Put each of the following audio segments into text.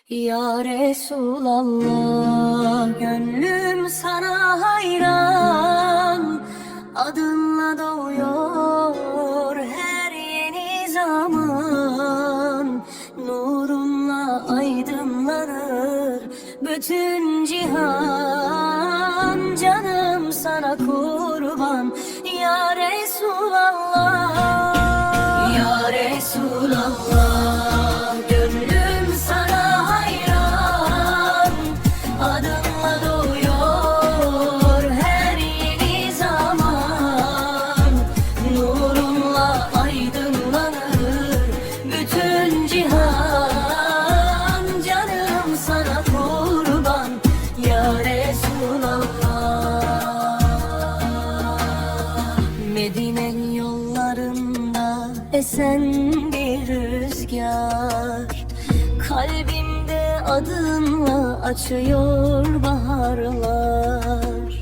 Ya Resulallah, gönlüm sana hayran. Adınla doğuyor her yeni zaman. Nurunla aydınlanır bütün cihan. Canım sana kurban ya Resulallah. Ya Resulallah, gönlüm sana hayran. Adınla doğuyor her yeni zaman. Nurunla aydınlanır bütün cihan. Canım sana kurban ya Resulallah. Medine'nin yollarında esen bir rüzgar, kalbimde adınla açıyor baharlar.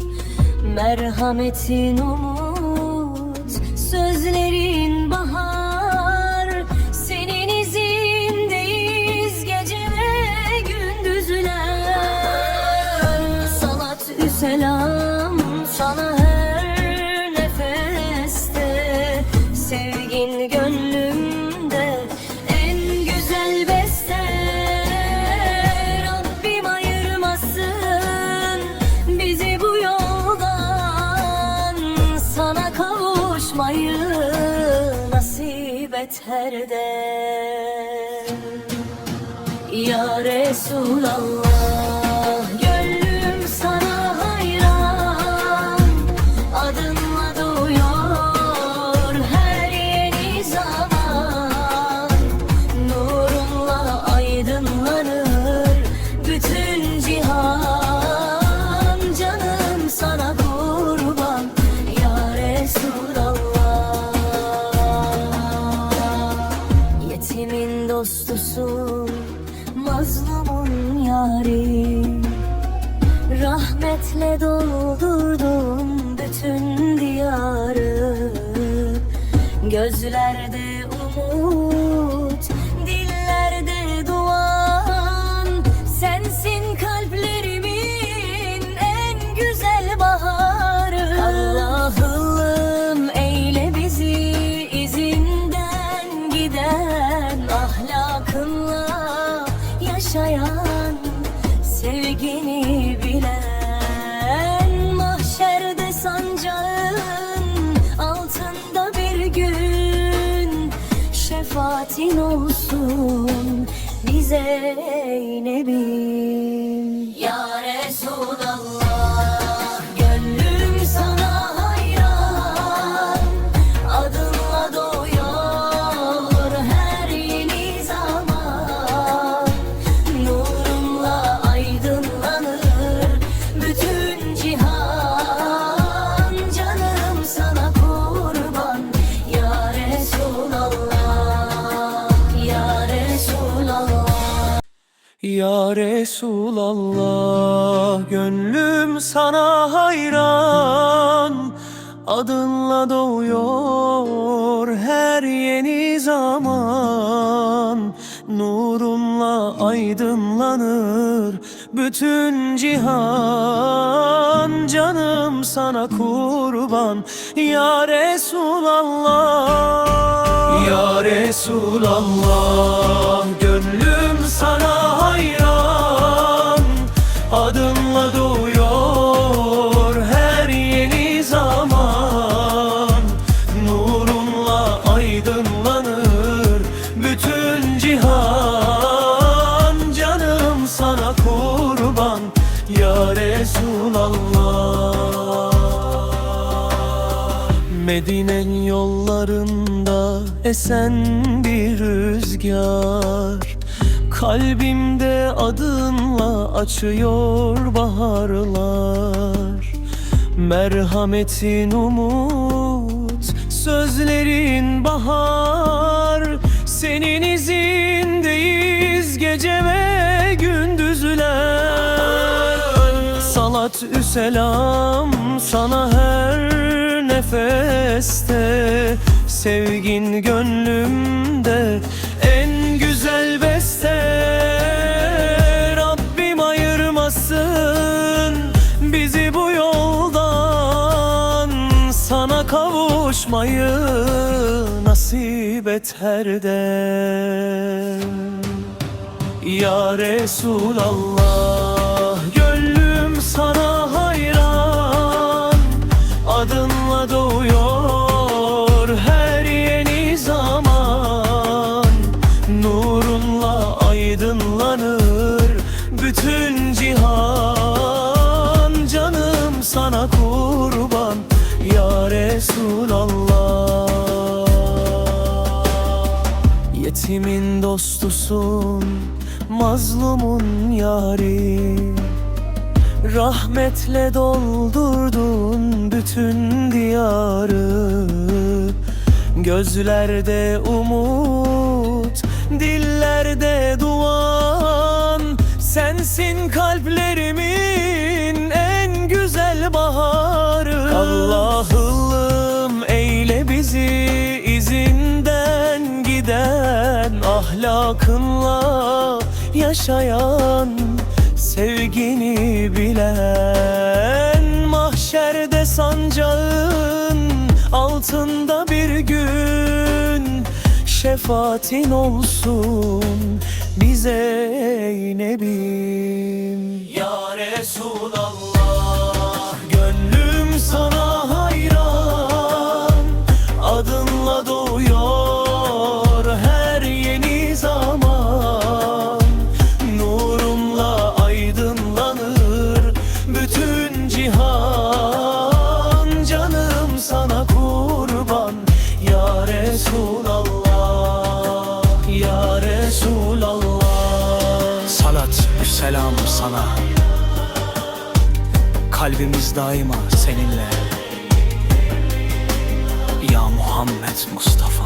Merhametin umut, sözlerin bahar. Senin izindeyiz gece ve gündüzler. Salat-ü selam sana her nefeste. Sevgin gönlümde en güzel beste. Rabbim ayırmasın bizi bu yoldan. Sana kavuşmayı nasip et her dem. Ya Resulallah, gönlüm sana hayran. Adınla doğuyor her yeni zaman. Nurunla aydınlanır bütün cihan. Canım sana kurban ya Resulallah. Yetimin dostusun, mazlumun yari. Rahmetle doldurdun bütün diyarı. Gözlerde umut, dillerde duan. Sensin kalplerimin en güzel baharı. Allah'ım eyle bizi izinden giden. Ahlakınla yaşayan, sevgini bilen. Mahşerde sancağın altında bir gün şefaatin olsun bize ey Nebim. Ya Resulallah, gönlüm sana hayran. Adınla doğuyor her yeni zaman. Nurunla aydınlanır bütün cihan. Canım sana kurban ya Resulallah. Ya Resulallah. Ya Resulallah, gönlüm sana hayran. Adınla doğuyor her yeni zaman. Nurunla aydınlanır bütün cihan. Canım sana kurban ya Resulallah. Ya Resulallah, gönlüm sana hayran. Adınla doğuyor her yeni zaman. Nurunla aydınlanır bütün cihan. Canım sana kurban ya Resulallah. Medine'nin yollarında esen bir rüzgar, kalbimde adınla açıyor baharlar. Merhametin umut, sözlerin bahar. Senin izindeyiz gece ve gündüzler. Salat-ü selam sana her nefeste. Sevgin gönlümde en güzel beste. kavuşmayı nasip et her dem. Ya Resulallah, gönlüm sana hayran, adınla doğuyor her yeni zaman. Nurunla aydınlanır bütün cihan, canım sana kurban ya Resulallah. Yetimin dostusun, mazlumun yari, rahmetle doldurdun bütün diyarı. Gözlerde umut, dillerde duan, sensin kalplerimin en güzel baharı. Allah'ım eyle bizi izinden giden, ahlakınla yaşayan, sevgini bilen. Mahşerde sancağın altında bir gün şefaatin olsun bize ey Nebim. Ya Resulallah, gönlüm sana hayran, adınla doğuyor her yeni zaman. Nurunla aydınlanır bütün cihan, canım sana kurban ya Resulallah, ya Resulallah. Salat ve selam sana, kalbimiz daima seninle ya Muhammed Mustafa.